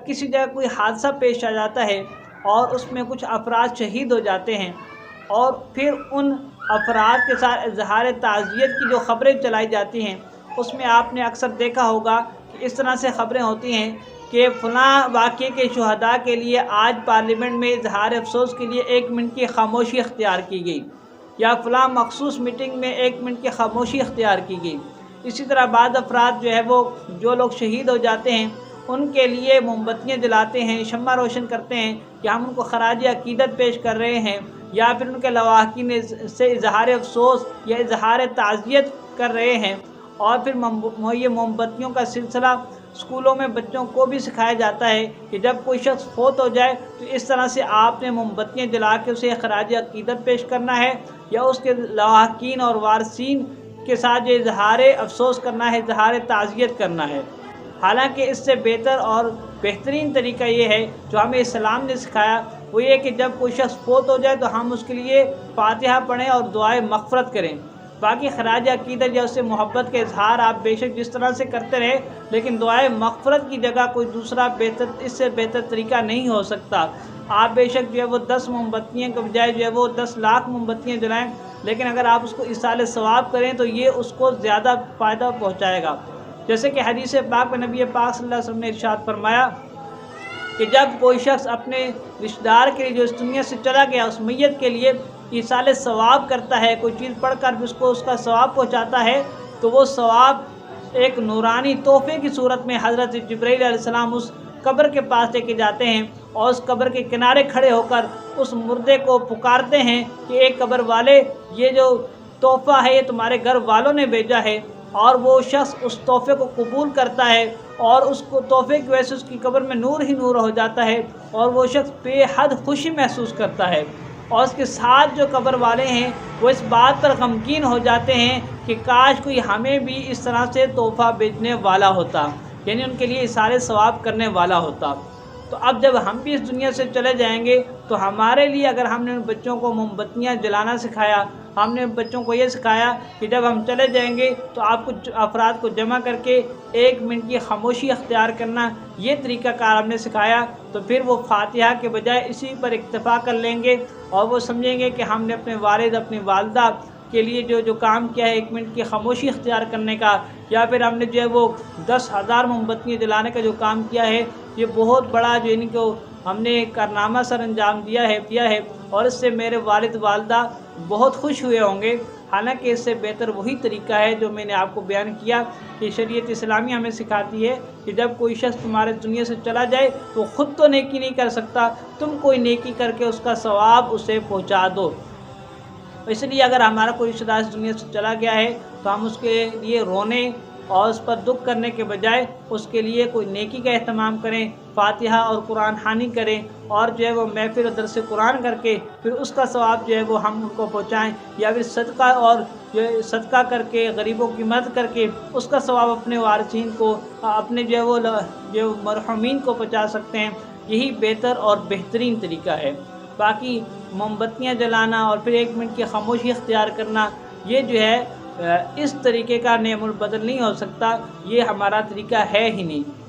کسی جگہ کوئی حادثہ پیش آ جاتا ہے اور اس میں کچھ افراد شہید ہو جاتے ہیں، اور پھر ان افراد کے ساتھ اظہار تعزیت کی جو خبریں چلائی جاتی ہیں، اس میں آپ نے اکثر دیکھا ہوگا کہ اس طرح سے خبریں ہوتی ہیں کہ فلاں واقعے کے شہداء کے لیے آج پارلیمنٹ میں اظہار افسوس کے لیے 1 منٹ کی خاموشی اختیار کی گئی، یا فلاں مخصوص میٹنگ میں 1 منٹ کی خاموشی اختیار کی گئی۔ اسی طرح بعض افراد وہ جو لوگ شہید ہو جاتے ہیں ان کے لیے موم بتیاں جلاتے ہیں، شمع روشن کرتے ہیں کہ ہم ان کو خراج عقیدت پیش کر رہے ہیں، یا پھر ان کے لواحقین سے اظہار افسوس یا اظہار تعزیت کر رہے ہیں۔ اور پھر یہ موم بتیوں کا سلسلہ اسکولوں میں بچوں کو بھی سکھایا جاتا ہے کہ جب کوئی شخص فوت ہو جائے تو اس طرح سے آپ نے موم بتیاں جلا کے اسے خراج عقیدت پیش کرنا ہے، یا اس کے لواحقین اور وارثین کے ساتھ جو اظہار افسوس کرنا ہے، اظہار تعزیت کرنا ہے۔ حالانکہ اس سے بہتر اور بہترین طریقہ یہ ہے جو ہمیں اسلام نے سکھایا، وہ یہ کہ جب کوئی شخص فوت ہو جائے تو ہم اس کے لیے فاتحہ پڑھیں اور دعائے مغفرت کریں۔ باقی خراج عقیدت یا اس سے محبت کا اظہار آپ بے شک جس طرح سے کرتے رہے، لیکن دعائے مغفرت کی جگہ کوئی دوسرا اس سے بہتر طریقہ نہیں ہو سکتا۔ آپ بے شک وہ 10 موم بتیاں کے بجائے وہ 10 لاکھ موم بتیاں جلائیں، لیکن اگر آپ اس کو ایصال ثواب کریں تو یہ اس کو زیادہ فائدہ پہنچائے گا۔ جیسے کہ حدیث پاک میں نبی پاک صلی اللہ علیہ وسلم نے ارشاد فرمایا کہ جب کوئی شخص اپنے رشتہ دار کے لیے جو اس دنیا سے چلا گیا اس میت کے لیے ایصال ثواب کرتا ہے، کوئی چیز پڑھ کر اس کو اس کا ثواب پہنچاتا ہے، تو وہ ثواب ایک نورانی تحفے کی صورت میں حضرت جبرائیل علیہ السلام اس قبر کے پاس لے کے جاتے ہیں، اور اس قبر کے کنارے کھڑے ہو کر اس مردے کو پکارتے ہیں کہ اے قبر والے، یہ جو تحفہ ہے یہ تمہارے گھر والوں نے بھیجا ہے۔ اور وہ شخص اس تحفے کو قبول کرتا ہے، اور اس کو تحفے کی وجہ سے اس کی قبر میں نور ہی نور ہو جاتا ہے، اور وہ شخص بے حد خوشی محسوس کرتا ہے۔ اور اس کے ساتھ جو قبر والے ہیں وہ اس بات پر غمگین ہو جاتے ہیں کہ کاش کوئی ہمیں بھی اس طرح سے تحفہ بھیجنے والا ہوتا، یعنی ان کے لیے ایصال ثواب کرنے والا ہوتا۔ تو اب جب ہم بھی اس دنیا سے چلے جائیں گے تو ہمارے لیے اگر ہم نے بچوں کو موم بتیاں جلانا سکھایا، ہم نے بچوں کو یہ سکھایا کہ جب ہم چلے جائیں گے تو آپ کچھ افراد کو جمع کر کے 1 منٹ کی خاموشی اختیار کرنا، یہ طریقہ کار ہم نے سکھایا، تو پھر وہ فاتحہ کے بجائے اسی پر اکتفا کر لیں گے، اور وہ سمجھیں گے کہ ہم نے اپنے والد اپنی والدہ کے لیے جو کام کیا ہے 1 منٹ کی خاموشی اختیار کرنے کا، یا پھر ہم نے وہ 10,000 موم بتیاں جلانے کا جو کام کیا ہے، یہ بہت بڑا ان کو ہم نے کارنامہ سر انجام دیا ہے، اور اس سے میرے والد والدہ بہت خوش ہوئے ہوں گے۔ حالانکہ اس سے بہتر وہی طریقہ ہے جو میں نے آپ کو بیان کیا کہ شریعت اسلامی ہمیں سکھاتی ہے کہ جب کوئی شخص تمہارے دنیا سے چلا جائے تو خود تو نیکی نہیں کر سکتا، تم کوئی نیکی کر کے اس کا ثواب اسے پہنچا دو۔ اس لیے اگر ہمارا کوئی رشتہ دار اس دنیا سے چلا گیا ہے تو ہم اس کے لیے رونے اور اس پر دکھ کرنے کے بجائے اس کے لیے کوئی نیکی کا اہتمام کریں، فاتحہ اور قرآن خوانی کریں، اور وہ محفل و درس قرآن کر کے پھر اس کا ثواب وہ ہم ان کو پہنچائیں، یا پھر صدقہ اور صدقہ کر کے غریبوں کی مدد کر کے اس کا ثواب اپنے وارثین کو، اپنے وہ مرحومین کو پہنچا سکتے ہیں۔ یہی بہتر اور بہترین طریقہ ہے۔ باقی موم بتیاں جلانا اور پھر 1 منٹ کی خاموشی اختیار کرنا، یہ اس طریقے کا نعم البدل نہیں ہو سکتا، یہ ہمارا طریقہ ہے ہی نہیں۔